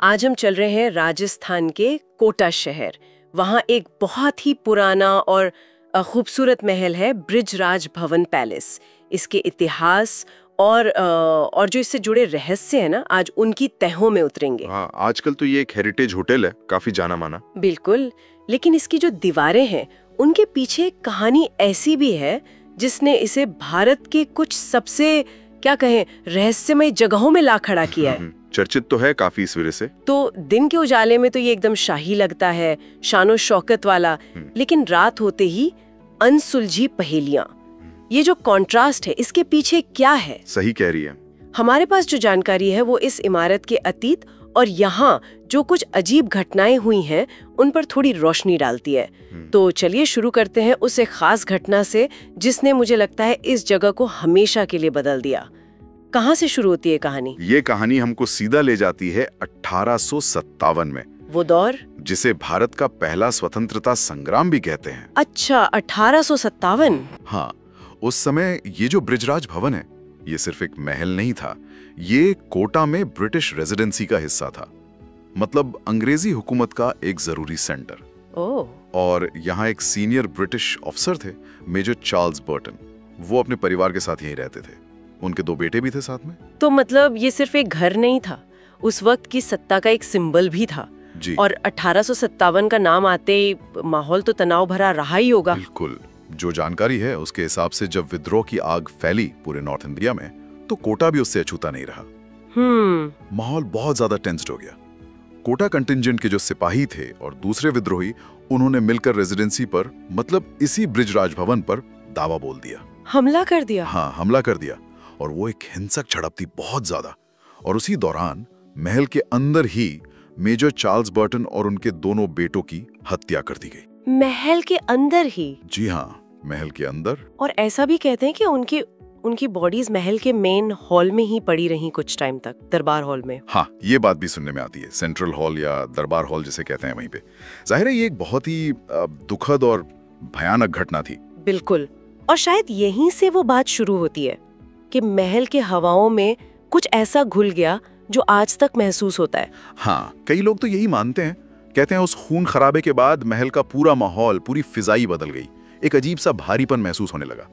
आज हम चल रहे हैं राजस्थान के कोटा शहर। वहाँ एक बहुत ही पुराना और खूबसूरत महल है, बृजराज भवन पैलेस। इसके इतिहास और जो इससे जुड़े रहस्य है ना, आज उनकी तहों में उतरेंगे। हाँ, आजकल तो ये एक हेरिटेज होटल है, काफी जाना माना। बिल्कुल, लेकिन इसकी जो दीवारें हैं उनके पीछे एक कहानी ऐसी भी है जिसने इसे भारत के कुछ सबसे क्या कहें रहस्यमय जगहों में ला खड़ा किया है। चर्चित तो है काफी इस वजह से। तो दिन के उजाले में तो ये एकदम शाही लगता है, शानो शौकत वाला, लेकिन रात होते ही अनसुलझी पहेलियां। ये जो कॉन्ट्रास्ट है, इसके पीछे क्या है? सही कह रही है। हमारे पास जो जानकारी है वो इस इमारत के अतीत और यहाँ जो कुछ अजीब घटनाएं हुई हैं उन पर थोड़ी रोशनी डालती है। तो चलिए शुरू करते हैं उस एक खास घटना से जिसने मुझे लगता है इस जगह को हमेशा के लिए बदल दिया। कहाँ से शुरू होती है कहानी? ये कहानी हमको सीधा ले जाती है 1857 में, वो दौर जिसे भारत का पहला स्वतंत्रता संग्राम भी कहते हैं। अच्छा, 1857। हाँ, उस समय ये जो बृजराज भवन है ये सिर्फ एक महल नहीं था, ये कोटा में ब्रिटिश रेजिडेंसी का हिस्सा था। मतलब अंग्रेजी हुकूमत का एक जरूरी सेंटर। और यहाँ एक सीनियर ब्रिटिश ऑफिसर थे, मेजर चार्ल्स बर्टन। वो अपने परिवार के साथ यहीं रहते थे। उनके 2 बेटे भी थे साथ में। तो मतलब ये सिर्फ एक घर नहीं था, उस वक्त की सत्ता का एक सिंबल भी था जी। और 1857 का नाम आते ही माहौल तो तनाव भरा रहा ही होगा। बिल्कुल, जो जानकारी है उसके हिसाब से जब विद्रोह की आग फैली पूरे नॉर्थ इंडिया में, तो कोटा भी उससे अछूता नहीं रहा। माहौल बहुत ज्यादा टेंस्ड हो गया। कोटा कंटिंजेंट के जो सिपाही थे और दूसरे विद्रोही, उन्होंने मिलकर रेजिडेंसी पर, मतलब इसी बृजराज भवन पर दावा बोल दिया। हमला कर दिया? हाँ, हमला कर दिया। और वो एक हिंसक झड़प थी, बहुत ज्यादा। और उसी दौरान महल के अंदर ही मेजर चार्ल्स बर्टन और उनके दोनों बेटों की हत्या कर दी गई। महल के अंदर ही? जी हाँ, महल के अंदर। और ऐसा भी कहते हैं कि उनकी बॉडीज महल के मेन हॉल में ही पड़ी रही कुछ टाइम तक, दरबार हॉल में। हाँ, ये बात भी सुनने में आती है। सेंट्रल हॉल या दरबार हॉल जिसे कहते हैं, वहीं पे। जाहिर है ये एक बहुत ही दुखद और भयानक घटना थी। बिल्कुल, और शायद यहीं से वो बात शुरू होती है कि महल के हवाओं में कुछ ऐसा घुल गया जो आज तक महसूस होता है। हाँ, कई लोग तो यही मानते हैं। कहते हैं उस खून खराबे के बाद महल का पूरा माहौल, पूरी फिजाई बदल गई। एक अजीब सा भारीपन महसूस होने लगा।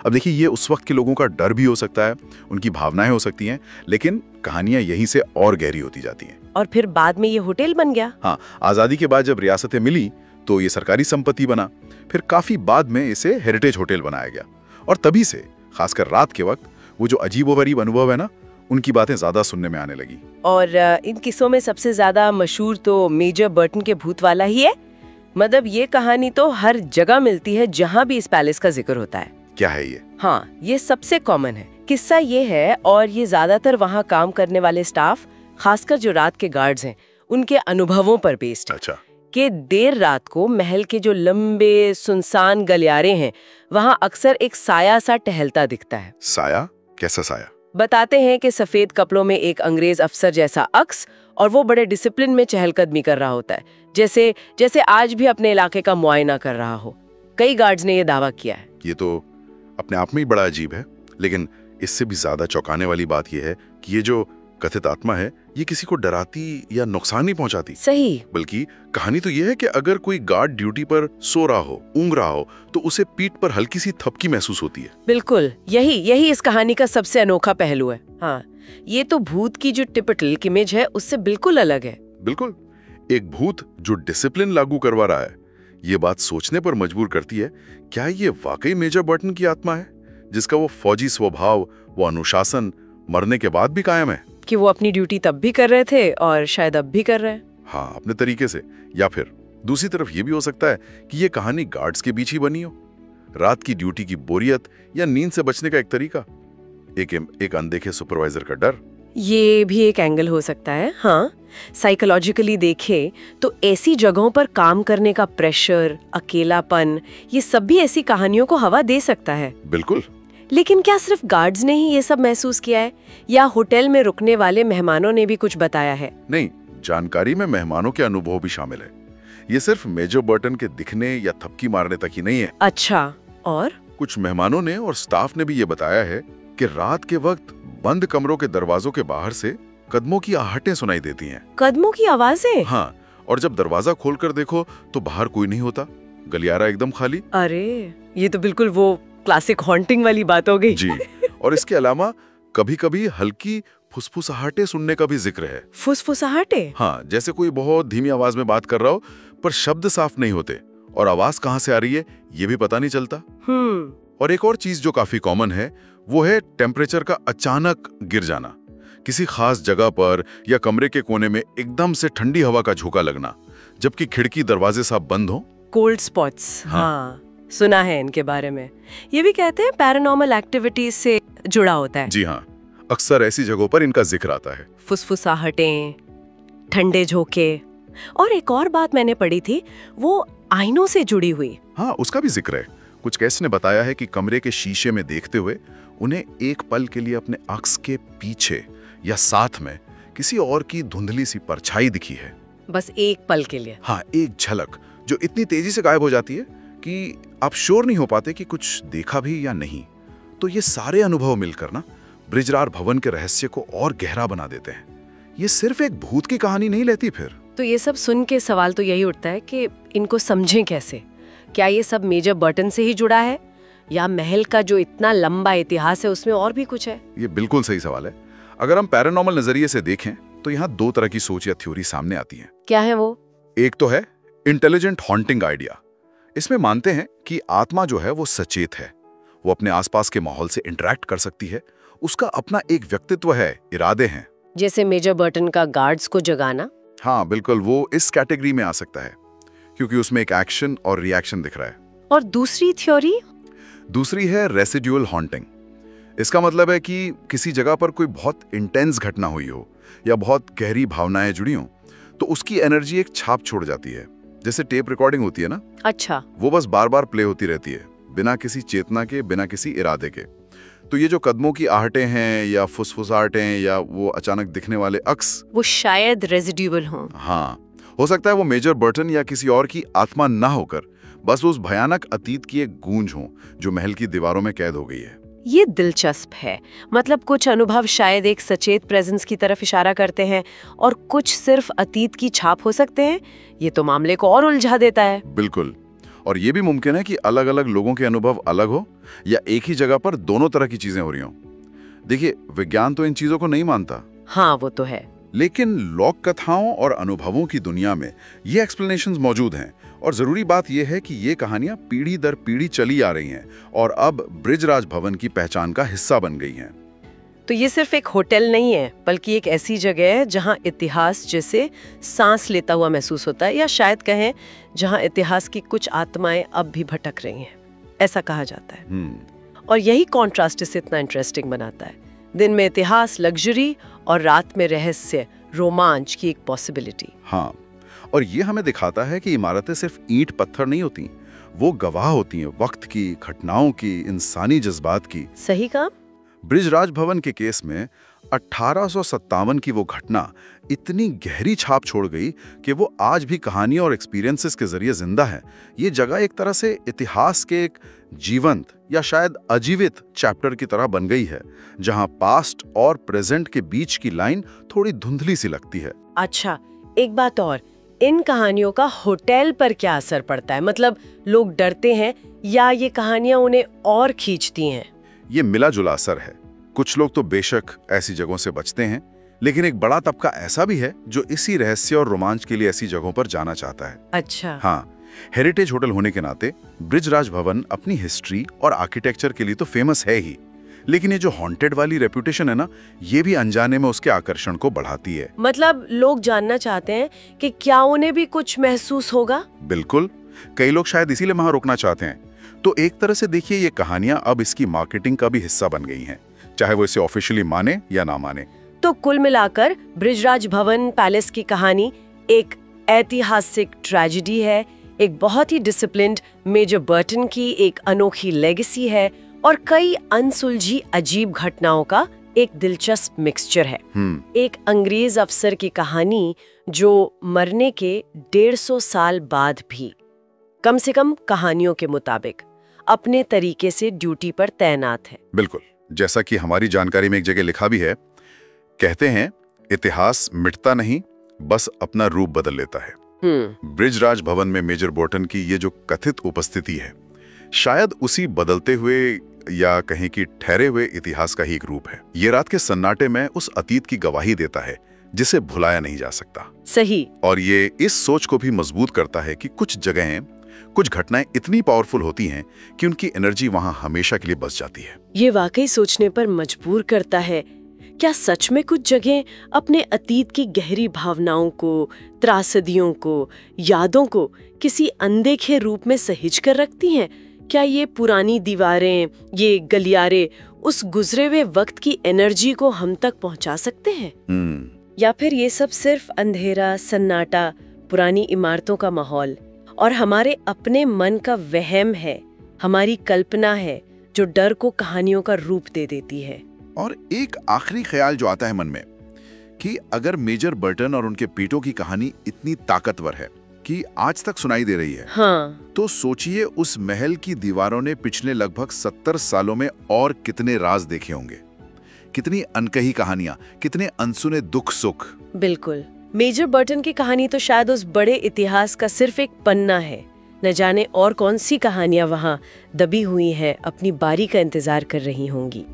अब देखिए, ये उस वक्त के लोगों का डर भी हो सकता है, उनकी भावनाएं हो सकती हैं, लेकिन कहानियां यहीं से और गहरी होती जाती हैं। और फिर बाद में ये होटल बन गया। हाँ, आजादी के बाद जब रियासतें मिली तो ये सरकारी संपत्ति बना। फिर काफी बाद में इसे हेरिटेज होटल बनाया गया। और तभी से, खासकर रात के वक्त, वो जो अजीबोगरीब अनुभव है ना, उनकी बातें ज्यादा सुनने में आने लगी। और इन किस्सों में सबसे ज्यादा मशहूर तो मेजर बर्टन के भूत वाला ही है। मतलब ये कहानी तो हर जगह मिलती है जहाँ भी इस पैलेस का जिक्र होता है। क्या है ये? हाँ, ये सबसे कॉमन है। किस्सा ये है, और ये ज्यादातर वहाँ काम करने वाले स्टाफ, खासकर जो रात के गार्ड्स हैं, उनके अनुभवों पर बेस्ड है। अच्छा। कि देर रात को महल के जो लंबे सुनसान गलियारे हैं, वहाँ अक्सर एक साया सा टहलता दिखता है। साया? कैसा साया? बताते हैं कि सफेद कपड़ों में एक अंग्रेज अफसर जैसा अक्स, और वो बड़े डिसिप्लिन में चहलकदमी कर रहा होता है, जैसे आज भी अपने इलाके का मुआयना कर रहा हो। कई गार्ड्स ने ये दावा किया है। ये तो अपने आप में ही बड़ा अजीब है, लेकिन इससे भी ज्यादा चौंकाने वाली बात यह है कि ये जो कथित आत्मा है, ये किसी को डराती या नुकसान नहीं पहुंचाती। सही। बल्कि कहानी तो ये है कि अगर कोई गार्ड ड्यूटी पर सो रहा हो, ऊँग रहा हो, तो उसे पीठ पर हल्की सी थपकी महसूस होती है। बिल्कुल, यही इस कहानी का सबसे अनोखा पहलू है। हाँ, ये तो भूत की जो टिपिकल इमेज है उससे बिल्कुल अलग है। बिल्कुल, एक भूत जो डिसिप्लिन लागू करवा रहा है। ये बात सोचने पर मजबूर करती है, क्या ये वाकई मेजर बर्टन की आत्मा है, जिसका वो फौजी स्वभाव, वो अनुशासन मरने के बाद भी कायम है? कि वो अपनी ड्यूटी तब भी कर रहे थे और शायद अब भी कर रहे हैं। हाँ, अपने तरीके से। या फिर दूसरी तरफ ये भी हो सकता है कि ये कहानी गार्ड्स के बीच ही बनी हो। रात की ड्यूटी की बोरियत या नींद से बचने का एक तरीका, एक अनदेखे सुपरवाइजर का डर। ये भी एक एंगल हो सकता है। हाँ, साइकोलॉजिकली देखे तो ऐसी जगहों पर काम करने का प्रेशर, अकेलापन, ये सब भी ऐसी कहानियों को हवा दे सकता है। बिल्कुल। लेकिन क्या सिर्फ गार्ड्स ने ही ये सब महसूस किया है, या होटल में रुकने वाले मेहमानों ने भी कुछ बताया है? नहीं, जानकारी में मेहमानों के अनुभव भी शामिल है। ये सिर्फ मेजर बर्टन के दिखने या थपकी मारने तक ही नहीं है। अच्छा, और कुछ मेहमानों ने और स्टाफ ने भी ये बताया है कि रात के वक्त बंद कमरों के दरवाजों के बाहर से कदमों की आहटें सुनाई देती हैं। कदमों की आवाजें? हाँ, और जब दरवाजा खोलकर देखो तो बाहर कोई नहीं होता, गलियारा एकदम खाली। अरे, ये तो बिल्कुल वो क्लासिक हॉन्टिंग वाली बात हो गई। जी, और इसके अलावा कभी-कभी हल्की फुसफुसाहटें सुनने का भी जिक्र है। फुसफुसाहटें? हाँ, जैसे कोई बहुत धीमी आवाज में बात कर रहा हो पर शब्द साफ नहीं होते और आवाज कहाँ से आ रही है ये भी पता नहीं चलता। और एक और चीज जो काफी कॉमन है वो है टेम्परेचर का अचानक गिर जाना। किसी खास जगह पर या कमरे के कोने में एकदम से ठंडी हवा का झोंका लगना, जबकि खिड़की दरवाजे सब बंद हो। कोल्ड स्पॉट्स, हाँ, सुना है इनके बारे में। ये भी कहते हैं पैरानॉर्मल एक्टिविटीज से जुड़ा होता है। जी हाँ, अक्सर ऐसी जगहों पर इनका जिक्र आता है। फुसफुसाहटें, ठंडे झोंके, और एक और बात मैंने पढ़ी थी वो आईनों से जुड़ी हुई। हाँ, उसका भी जिक्र है। कुछ केस ने बताया है कि कमरे के शीशे में देखते हुए उन्हें एक पल के लिए अपने अक्स के पीछे या साथ में किसी और की धुंधली सी परछाई दिखी है। बस एक पल के लिए? हाँ, एक झलक जो इतनी तेजी से गायब हो जाती है कि आप श्योर नहीं हो पाते कि कुछ देखा भी या नहीं। तो ये सारे अनुभव मिलकर ना बृजराज भवन के रहस्य को और गहरा बना देते हैं। ये सिर्फ एक भूत की कहानी नहीं रहती। फिर तो ये सब सुन के सवाल तो यही उठता है कि इनको समझें कैसे? क्या ये सब मेजर बर्टन से ही जुड़ा है या महल का जो इतना लंबा इतिहास है उसमें और भी कुछ है? ये बिल्कुल सही सवाल है। अगर हम पैरानॉर्मल नजरिए से देखें तो यहाँ दो तरह की सोच या थ्योरी सामने आती है। क्या है वो? एक तो है इंटेलिजेंट हॉन्टिंग आइडिया। इसमें मानते हैं कि आत्मा जो है वो सचेत है, वो अपने आसपास के माहौल से इंटरैक्ट कर सकती है, उसका अपना एक व्यक्तित्व है, इरादे हैं। जैसे मेजर बर्टन का गार्ड्स को जगाना? हाँ बिल्कुल, वो इस कैटेगरी में आ सकता है क्योंकि उसमें एक एक्शन और रिएक्शन दिख रहा है। और दूसरी थ्योरी? दूसरी है रेसिड्यूअल हॉन्टिंग। इसका मतलब है कि किसी जगह पर कोई बहुत इंटेंस घटना हुई हो या बहुत गहरी भावनाएं जुड़ी हो तो उसकी एनर्जी एक छाप छोड़ जाती है, जैसे टेप रिकॉर्डिंग होती है ना। अच्छा। वो बस बार बार प्ले होती रहती है बिना किसी चेतना के, बिना किसी इरादे के। तो ये जो कदमों की आहटें हैं या फुसफुसाहटें या वो अचानक दिखने वाले अक्स, वो शायद रेसिड्यूअल हों। हाँ, हो सकता है वो मेजर बर्टन या किसी और की आत्मा ना होकर बस उस भयानक अतीत की एक गूंज हो जो महल की दीवारों में कैद हो गई है। ये दिलचस्प है। मतलब कुछ अनुभव शायद एक सचेत प्रेजेंस की तरफ इशारा करते हैं और कुछ सिर्फ अतीत की छाप हो सकते हैं। ये तो मामले को और उलझा देता है। बिल्कुल। और ये भी मुमकिन है कि अलग अलग लोगों के अनुभव अलग हो या एक ही जगह पर दोनों तरह की चीजें हो रही हों। देखिए, विज्ञान तो इन चीजों को नहीं मानता। हाँ, वो तो है। लेकिन लोक कथाओं और अनुभवों की दुनिया में ये एक्सप्लेनेशंस मौजूद हैं। और जरूरी बात यह है कि ये कहानियां पीढ़ी दर पीढ़ी चली आ रही हैं और अब बृजराज भवन की पहचान का हिस्सा बन गई हैं। तो ये सिर्फ एक होटल नहीं है, बल्कि एक ऐसी जगह है जहां इतिहास जैसे सांस लेता हुआ महसूस होता है, या शायद कहें जहां इतिहास की कुछ आत्माएं अब भी भटक रही हैं, ऐसा कहा जाता है। और यही कॉन्ट्रास्ट इसे इतना इंटरेस्टिंग बनाता है। दिन में इतिहास, लग्जरी, और रात में रहस्य, रोमांच की एक पॉसिबिलिटी। हाँ, और ये हमें दिखाता है कि इमारतें सिर्फ ईंट पत्थर नहीं होती, वो गवाह होती हैं वक्त की, घटनाओं की, इंसानी जज्बात की। सही कहा। बृजराज भवन के केस में 1857 की वो घटना इतनी गहरी छाप छोड़ गई कि वो आज भी कहानी और एक्सपीरियंसेस के जरिए जिंदा है। ये जगह एक तरह से इतिहास के एक जीवंत या शायद अजीवित चैप्टर की तरह बन गई है, जहां पास्ट और प्रेजेंट के बीच की लाइन थोड़ी धुंधली सी लगती है। अच्छा, एक बात और, इन कहानियों का होटल पर क्या असर पड़ता है? मतलब लोग डरते हैं या ये कहानियां उन्हें और खींचती हैं? ये मिला जुला असर है। कुछ लोग तो बेशक ऐसी जगहों से बचते हैं, लेकिन एक बड़ा तबका ऐसा भी है जो इसी रहस्य और रोमांच के लिए ऐसी जगहों पर जाना चाहता है। अच्छा। हाँ, हेरिटेज होटल होने के नाते बृजराज भवन अपनी हिस्ट्री और आर्किटेक्चर के लिए तो फेमस है ही, लेकिन ये जो हॉन्टेड वाली रेपुटेशन है ना, ये भी अनजाने में उसके आकर्षण को बढ़ाती है। मतलब लोग जानना चाहते हैं कि क्या उन्हें भी कुछ महसूस होगा? बिल्कुल, कई लोग शायद इसीलिए वहां रुकना चाहते हैं। तो एक तरह से देखिए, ये कहानियां अब इसकी मार्केटिंग का भी हिस्सा बन गई हैं, चाहे वो इसे ऑफिशियली माने या ना माने। तो कुल मिलाकर बृजराज भवन पैलेस की कहानी एक ऐतिहासिक ट्रेजेडी है, एक बहुत ही डिसिप्लिन्ड मेजर बर्टन की एक अनोखी लेगेसी है, और कई अनसुलझी अजीब घटनाओं का एक दिलचस्प मिक्सचर है। एक अंग्रेज अफसर की कहानी जो मरने के 150 साल बाद भी, कम से कम कहानियों के मुताबिक, अपने तरीके से ड्यूटी पर तैनात है। बिल्कुल, जैसा कि हमारी जानकारी में एक जगह लिखा भी है, कहते हैं इतिहास मिटता नहीं, बस अपना रूप बदल लेता है। ब्रिजराज भवन में मेजर बोर्टन की ये जो कथित उपस्थिति है, शायद उसी बदलते हुए या कहें कि ठहरे हुए इतिहास का ही एक रूप है। ये रात के सन्नाटे में उस अतीत की गवाही देता है जिसे भुलाया नहीं जा सकता। सही। और ये इस सोच को भी मजबूत करता है कि कुछ जगहें, कुछ घटनाएं इतनी पावरफुल होती हैं कि उनकी एनर्जी वहां हमेशा के लिए बस जाती है। ये वाकई सोचने पर मजबूर करता है। क्या सच में कुछ जगह अपने अतीत की गहरी भावनाओं को, त्रासदियों को, यादों को किसी अनदेखे रूप में सहेज कर रखती हैं? क्या ये पुरानी दीवारें, ये गलियारे उस गुजरे हुए वक्त की एनर्जी को हम तक पहुंचा सकते हैं? या फिर ये सब सिर्फ अंधेरा, सन्नाटा, पुरानी इमारतों का माहौल और हमारे अपने मन का वहम है, हमारी कल्पना है जो डर को कहानियों का रूप दे देती है? और एक आखिरी ख्याल जो आता है मन में कि अगर मेजर बर्टन और उनके पीटों की कहानी इतनी ताकतवर है कि आज तक सुनाई दे रही है, हाँ, तो सोचिए उस महल की दीवारों ने पिछले लगभग 70 सालों में और कितने राज देखे होंगे, कितनी अनकही कहानियां, कितने अनसुने दुख सुख। बिल्कुल। मेजर बर्टन की कहानी तो शायद उस बड़े इतिहास का सिर्फ एक पन्ना है। न जाने और कौन सी कहानियां वहां दबी हुई हैं, अपनी बारी का इंतजार कर रही होंगी।